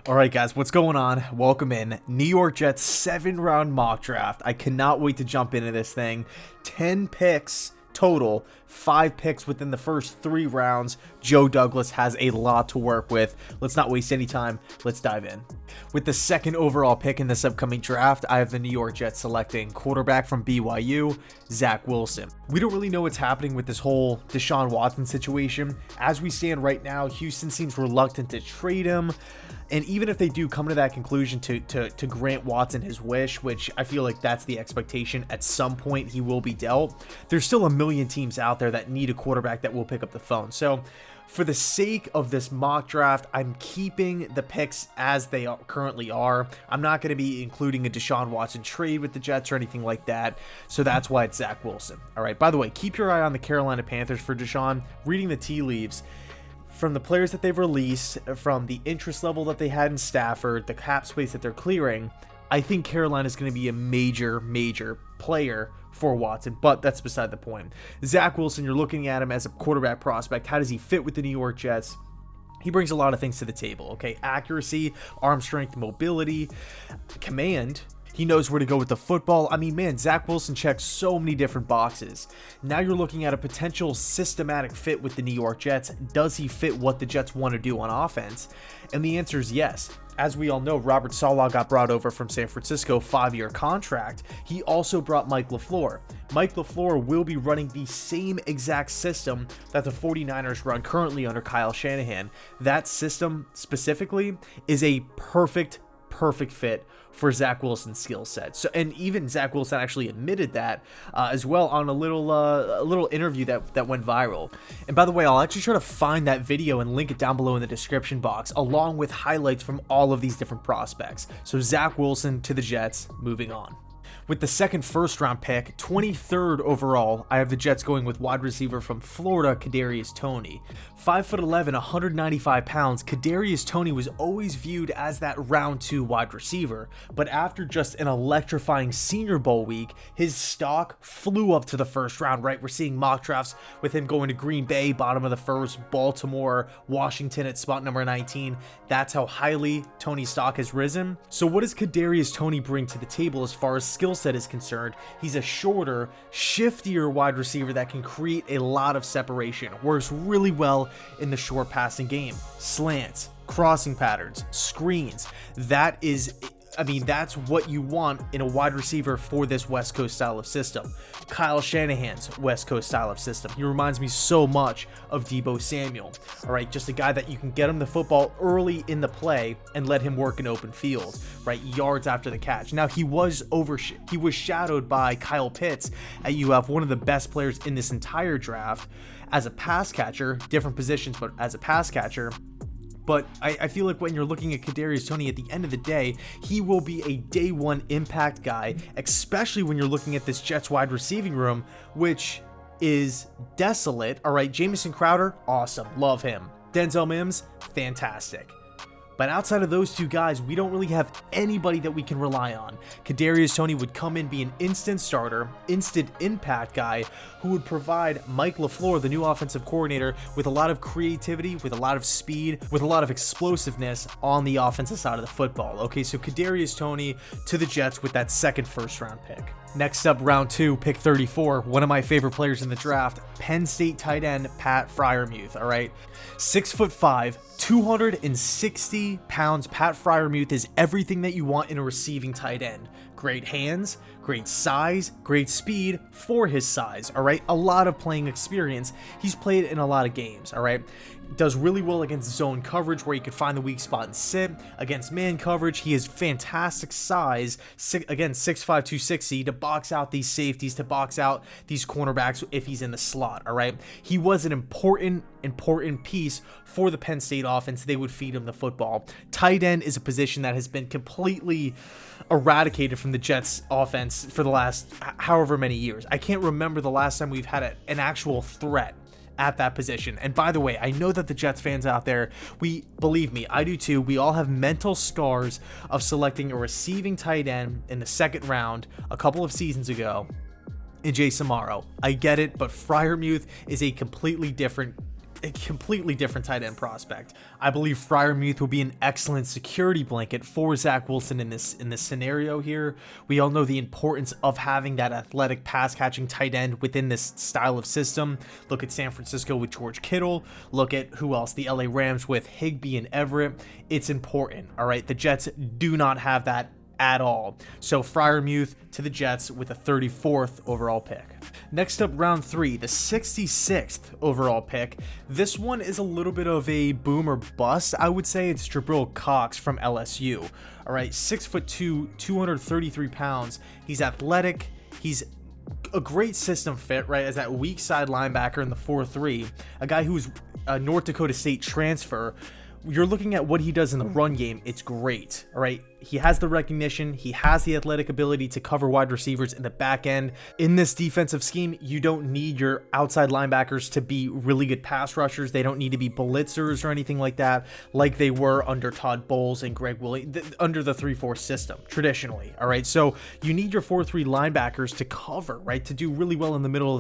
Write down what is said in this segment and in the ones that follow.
All right, guys, what's going on? Welcome in. New York Jets 7-round mock draft. I cannot wait to jump into this thing. 10 picks total, 5 picks within the first 3 rounds. Joe Douglas has a lot to work with. Let's not waste any time. Let's dive in. With the second overall pick in this upcoming draft, I have the New York Jets selecting quarterback from BYU, Zach Wilson. We don't really know what's happening with this whole Deshaun Watson situation. As we stand right now, Houston seems reluctant to trade him. And even if they do come to that conclusion to grant Watson his wish, which I feel like that's the expectation, at some point he will be dealt, there's still a million teams out there that need a quarterback that will pick up the phone. So for the sake of this mock draft, I'm keeping the picks as they currently are. I'm not going to be including a Deshaun Watson trade with the Jets or anything like that. So that's why it's Zach Wilson. All right, by the way, keep your eye on the Carolina Panthers for Deshaun. Reading the tea leaves, from the players that they've released, from the interest level that they had in Stafford, the cap space that they're clearing, I think Carolina is going to be a major player for Watson, but that's beside the point. Zach Wilson, you're looking at him as a quarterback prospect. How does he fit with the New York Jets? He brings a lot of things to the table, okay? Accuracy, arm strength, mobility, command. He knows where to go with the football. I mean, man, Zach Wilson checks so many different boxes. Now you're looking at a potential systematic fit with the New York Jets. Does he fit what the Jets want to do on offense? And the answer is yes. As we all know, Robert Saleh got brought over from San Francisco, 5-year contract. He also brought Mike LaFleur. Mike LaFleur will be running the same exact system that the 49ers run currently under Kyle Shanahan. That system specifically is a perfect fit for Zach Wilson's skill set. So, and even Zach Wilson actually admitted that as well on a little interview that went viral. And by the way, I'll actually try to find that video and link it down below in the description box, along with highlights from all of these different prospects. So Zach Wilson to the Jets, moving on. With the second first-round pick, 23rd overall, I have the Jets going with wide receiver from Florida, Kadarius Toney. 5'11", 195 pounds, Kadarius Toney was always viewed as that round 2 wide receiver, but after just an electrifying Senior Bowl week, his stock flew up to the first round, right? We're seeing mock drafts with him going to Green Bay, bottom of the first, Baltimore, Washington at spot number 19. That's how highly Toney's stock has risen. So what does Kadarius Toney bring to the table as far as skill set is concerned? He's a shorter, shiftier wide receiver that can create a lot of separation. Works really well in the short passing game. Slants, crossing patterns, screens. That's what you want in a wide receiver for this West Coast style of system. Kyle Shanahan's West Coast style of system. He reminds me so much of Deebo Samuel. All right, just a guy that you can get him the football early in the play and let him work in open field, right? Yards after the catch. Now, he was shadowed by Kyle Pitts at UF, one of the best players in this entire draft as a pass catcher, different positions, but as a pass catcher. But I feel like when you're looking at Kadarius Toney, at the end of the day, he will be a day one impact guy, especially when you're looking at this Jets wide receiving room, which is desolate. All right, Jamison Crowder, awesome, love him. Denzel Mims, fantastic. But outside of those two guys, we don't really have anybody that we can rely on. Kadarius Toney would come in, be an instant starter, instant impact guy who would provide Mike LaFleur, the new offensive coordinator, with a lot of creativity, with a lot of speed, with a lot of explosiveness on the offensive side of the football. Okay, so Kadarius Toney to the Jets with that second first-round pick. Next up, round 2, pick 34, one of my favorite players in the draft, Penn State tight end Pat Frymuth, all right? 6'5", 260 pounds. Pat Frymuth is everything that you want in a receiving tight end. Great hands, great size, great speed for his size, all right? A lot of playing experience. He's played in a lot of games, all right? Does really well against zone coverage where he could find the weak spot and sit. Against man coverage, he has fantastic size, again, 6'5", 260, to box out these safeties, to box out these cornerbacks if he's in the slot, all right? He was an important piece for the Penn State offense. They would feed him the football. Tight end is a position that has been completely eradicated from the Jets offense for the last however many years. I can't remember the last time we've had an actual threat at that position. And by the way, I know that the Jets fans out there, believe me, I do too, we all have mental scars of selecting a receiving tight end in the second round a couple of seasons ago in Jason Morrow. I get it, but Frymuth is a completely different a completely different tight end prospect. I believe Frymuth will be an excellent security blanket for Zach Wilson in this scenario here. We all know the importance of having that athletic pass catching tight end within this style of system. Look at San Francisco with George Kittle. Look at who else? The LA Rams with Higbee and Everett. It's important, all right? The Jets do not have that at all. So Frymuth to the Jets with a 34th overall pick. Next up, round 3, the 66th overall pick. This one is a little bit of a boom or bust. I would say it's Bill Cox from LSU. All right, 6'2", 233 pounds. He's athletic. He's a great system fit, right, as that weak side linebacker in the 4-3. A guy who's a North Dakota State transfer. You're looking at what he does in the run game. It's great. All right. He has the recognition. He has the athletic ability to cover wide receivers in the back end. In this defensive scheme, you don't need your outside linebackers to be really good pass rushers. They don't need to be blitzers or anything like that, like they were under Todd Bowles and Greg Williams, under the 3-4 system traditionally. All right. So you need your 4-3 linebackers to cover, right, to do really well in the middle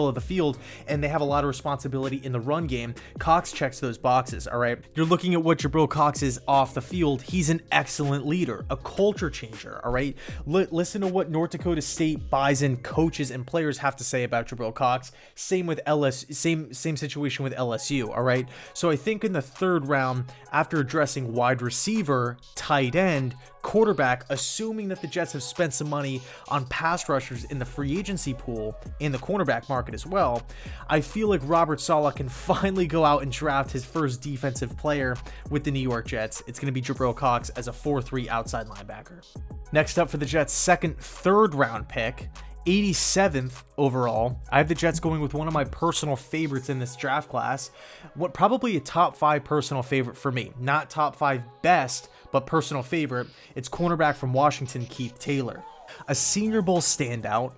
of the field, and they have a lot of responsibility in the run game. Cox checks those boxes. All right. You're looking at what Jabril Cox is off the field. He's an excellent leader, a culture changer. All right, listen to what North Dakota State Bison coaches and players have to say about Jabril Cox. Same with same situation with LSU. All right, so I think in the 3rd round, after addressing wide receiver, tight end, quarterback, assuming that the Jets have spent some money on pass rushers in the free agency pool, in the cornerback market as well, I feel like Robert Saleh can finally go out and draft his first defensive player with the New York Jets. It's going to be Jabril Cox as a 4-3 outside linebacker. Next up for the Jets' 2nd, 3rd round pick, 87th overall. I have the Jets going with one of my personal favorites in this draft class. What probably a top 5 personal favorite for me. Not top 5 best, but personal favorite. It's cornerback from Washington, Keith Taylor. A Senior Bowl standout,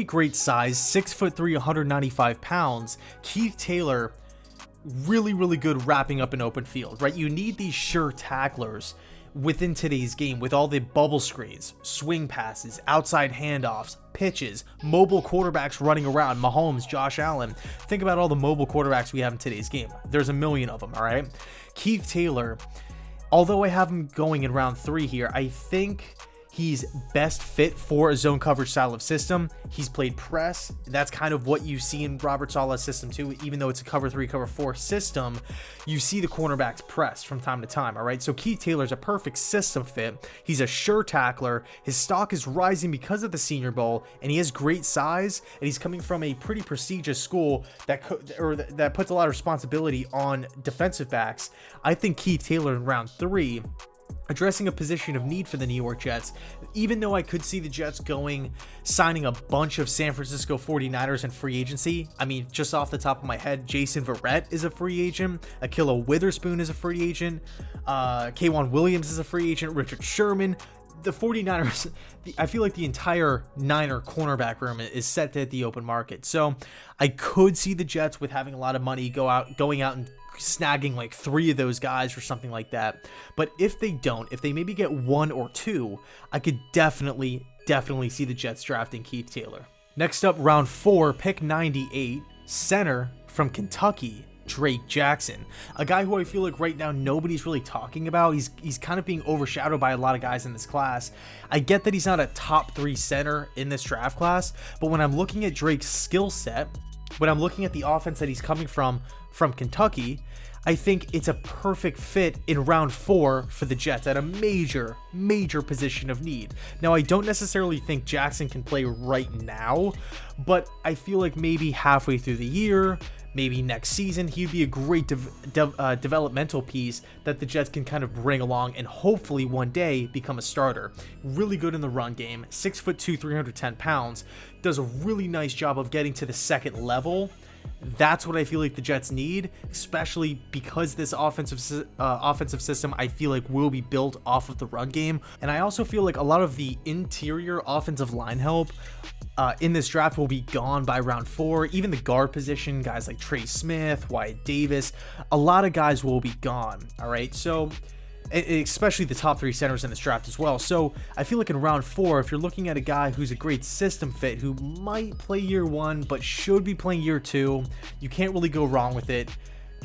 great size, 6'3", 195 pounds. Keith Taylor, really good wrapping up an open field, right? You need these sure tacklers within today's game with all the bubble screens, swing passes, outside handoffs, pitches, mobile quarterbacks running around, Mahomes, Josh Allen. Think about all the mobile quarterbacks we have in today's game. There's a million of them, all right? Keith Taylor, although I have him going in round 3 here, I think he's best fit for a zone coverage style of system. He's played press. That's kind of what you see in Robert Saleh's system too. Even though it's a cover 3, cover 4 system, you see the cornerbacks press from time to time. All right. So Keith Taylor's a perfect system fit. He's a sure tackler. His stock is rising because of the Senior Bowl, and he has great size. And he's coming from a pretty prestigious school that puts a lot of responsibility on defensive backs. I think Keith Taylor in round 3, addressing a position of need for the New York Jets, even though I could see the Jets signing a bunch of San Francisco 49ers in free agency. I mean, just off the top of my head, Jason Verrett is a free agent, Akilla Witherspoon is a free agent, K'Wan Williams is a free agent, Richard Sherman. The 49ers, I feel like the entire Niner cornerback room is set to hit the open market. So I could see the Jets with having a lot of money going out and snagging like 3 of those guys or something like that. But if they don't, if they maybe get 1 or 2, I could definitely see the Jets drafting Keith Taylor. Next up, round 4, pick 98, center from Kentucky, Drake Jackson, a guy who I feel like right now nobody's really talking about. He's kind of being overshadowed by a lot of guys in this class. I get that he's not a top 3 center in this draft class, but when I'm looking at Drake's skill set, when I'm looking at the offense that he's coming from Kentucky, I think it's a perfect fit in round 4 for the Jets at a major position of need. Now, I don't necessarily think Jackson can play right now, but I feel like maybe halfway through the year, maybe next season, he'd be a great developmental piece that the Jets can kind of bring along and hopefully one day become a starter. Really good in the run game, 6'2", 310 pounds, does a really nice job of getting to the second level. That's what I feel like the Jets need, especially because this offensive system I feel like will be built off of the run game. And I also feel like a lot of the interior offensive line help in this draft will be gone by round 4. Even the guard position, guys like Trey Smith, Wyatt Davis, a lot of guys will be gone. All right, so especially the top 3 centers in this draft as well. So I feel like in round 4, if you're looking at a guy who's a great system fit, who might play year 1 but should be playing year 2, you can't really go wrong with it.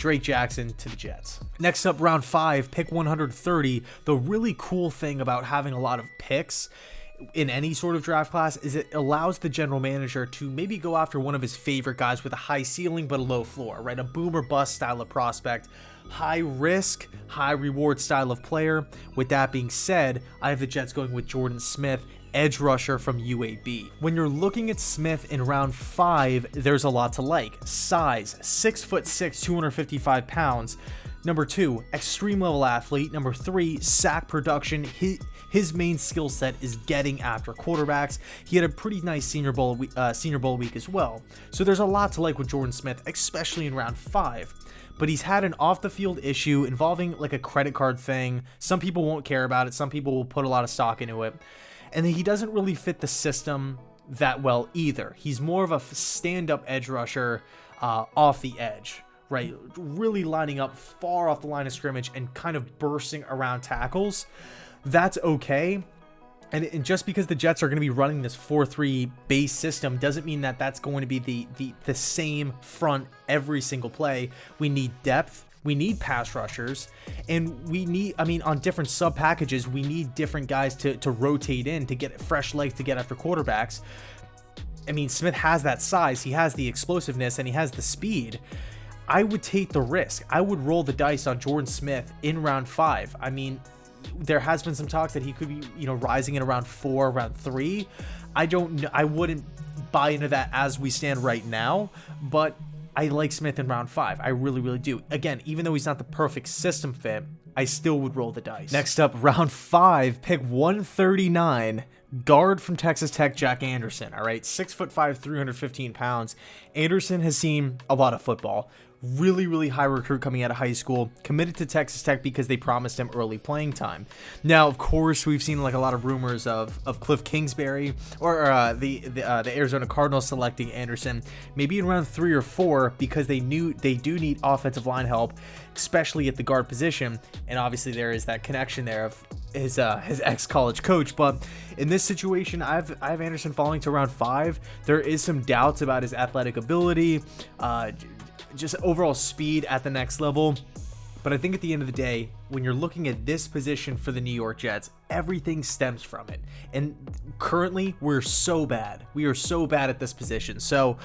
Drake Jackson to the Jets. Next up, round 5, pick 130. The really cool thing about having a lot of picks in any sort of draft class is it allows the general manager to maybe go after one of his favorite guys with a high ceiling but a low floor, right? A boom or bust style of prospect, high risk, high reward style of player. With that being said, I have the Jets going with Jordan Smith, edge rusher from UAB. When you're looking at Smith in round 5, there's a lot to like. Size, 6'6", 255 pounds. Number 2, extreme level athlete. Number 3, sack production. His main skill set is getting after quarterbacks. He had a pretty nice Senior Bowl week as well. So there's a lot to like with Jordan Smith, especially in round 5. But he's had an off-the-field issue involving like a credit card thing. Some people won't care about it. Some people will put a lot of stock into it. And he doesn't really fit the system that well either. He's more of a stand-up edge rusher off the edge, right? Really lining up far off the line of scrimmage and kind of bursting around tackles. That's okay. And just because the Jets are going to be running this 4-3 base system doesn't mean that that's going to be the same front every single play. We need depth. We need pass rushers, and we need, on different sub packages, we need different guys to rotate in to get fresh legs to get after quarterbacks. Smith has that size, he has the explosiveness, and he has the speed. I would take the risk. I would roll the dice on Jordan Smith in round 5. There has been some talks that he could be, rising in around 4, round 3. I wouldn't buy into that as we stand right now, but I like Smith in round 5. I really, really do. Again, even though he's not the perfect system fit, I still would roll the dice. Next up, round 5, pick 139, guard from Texas Tech, Jack Anderson. All right, 6'5", 315 pounds. Anderson has seen a lot of football. Really, really high recruit coming out of high school, committed to Texas Tech because they promised him early playing time. Now, of course, we've seen like a lot of rumors of Cliff Kingsbury or the Arizona Cardinals selecting Anderson maybe in round 3 or 4 because they do need offensive line help, especially at the guard position. And obviously there is that connection there of his ex-college coach. But in this situation, I have Anderson falling to round 5. There is some doubts about his athletic ability, just overall speed at the next level. But I think at the end of the day, when you're looking at this position for the New York Jets, everything stems from it. And currently, we're so bad. We are so bad at this position. So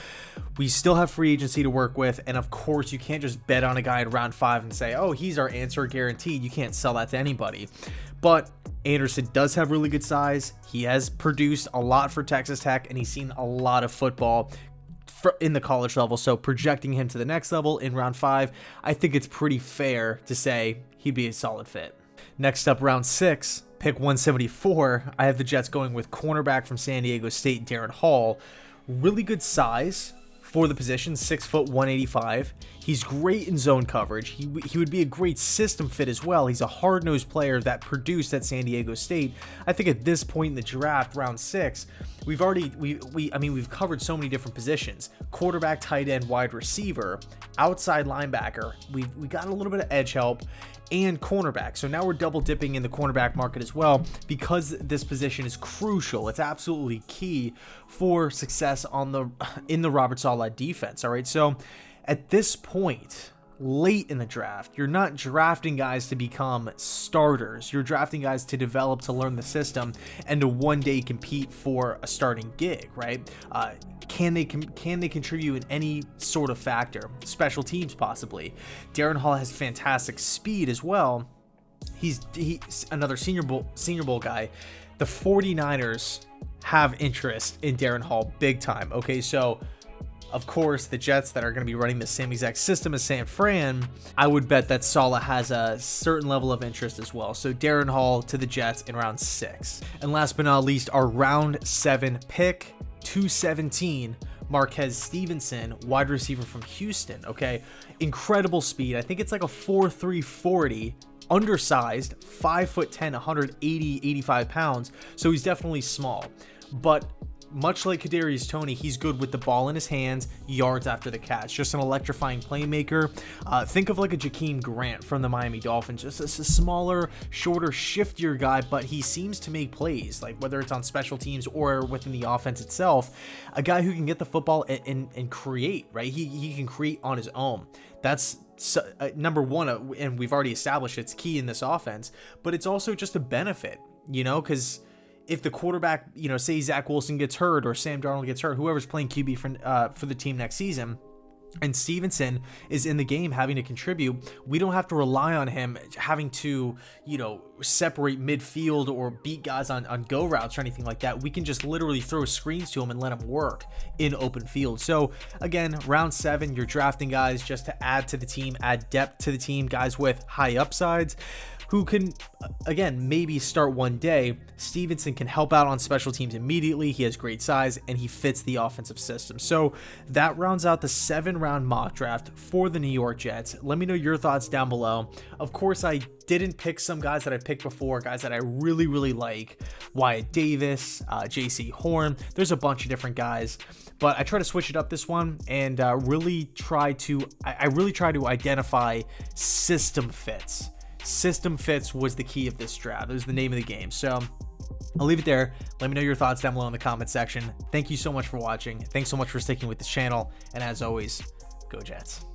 we still have free agency to work with. And of course, you can't just bet on a guy in round 5 and say, oh, he's our answer guaranteed. You can't sell that to anybody. But Anderson does have really good size. He has produced a lot for Texas Tech, and he's seen a lot of football in the college level. So projecting him to the next level in round 5, I think it's pretty fair to say he'd be a solid fit. Next up, round 6, pick 174. I have the Jets going with cornerback from San Diego State, Darren Hall. Really good size for the position, 6 foot 185. He's great in zone coverage. He would be a great system fit as well. He's a hard-nosed player that produced at San Diego State. I think at this point in the draft, round 6, we've covered so many different positions: quarterback, tight end, wide receiver, outside linebacker. We got a little bit of edge help, and cornerback. So now we're double dipping in the cornerback market as well, because this position is crucial. It's absolutely key for success in the Robert Saleh defense. All right, so at this point, late in the draft, you're not drafting guys to become starters. You're drafting guys to develop, to learn the system, and to one day compete for a starting gig, right? Can they contribute in any sort of factor? Special teams, possibly. Darren Hall has fantastic speed as well. He's another Senior Bowl guy. The 49ers have interest in Darren Hall big time. Okay, so of course, the Jets that are going to be running the same exact system as San Fran, I would bet that Saleh has a certain level of interest as well. So Darren Hall to the Jets in round 6. And last but not least, our round 7 pick, 217, Marquez Stevenson, wide receiver from Houston. Okay, incredible speed. I think it's like a 4.3 40. Undersized, 5'10", 180, 85 pounds. So he's definitely small. But much like Kadarius Toney, he's good with the ball in his hands, yards after the catch. Just an electrifying playmaker. Think of like a Jakeem Grant from the Miami Dolphins, just a smaller, shorter, shiftier guy, but he seems to make plays, like whether it's on special teams or within the offense itself. A guy who can get the football and create, right? He can create on his own. That's number one, and we've already established it's key in this offense, but it's also just a benefit, because if the quarterback, say Zach Wilson gets hurt or Sam Darnold gets hurt, whoever's playing QB for the team next season, and Stevenson is in the game having to contribute, we don't have to rely on him having to, separate midfield or beat guys on go routes or anything like that. We can just literally throw screens to him and let him work in open field. So again, round 7, you're drafting guys just to add to the team, add depth to the team, guys with high upsides who can, again, maybe start one day. Stevenson can help out on special teams immediately. He has great size, and he fits the offensive system. So that rounds out the 7-round mock draft for the New York Jets. Let me know your thoughts down below. Of course, I didn't pick some guys that I picked before, guys that I really, really like. Wyatt Davis, J.C. Horn. There's a bunch of different guys. But I try to switch it up this one and really try to identify system fits. System fits was the key of this draft. It was the name of the game. So I'll leave it there. Let me know your thoughts down below in the comment section. Thank you so much for watching. Thanks so much for sticking with this channel. And as always, go Jets.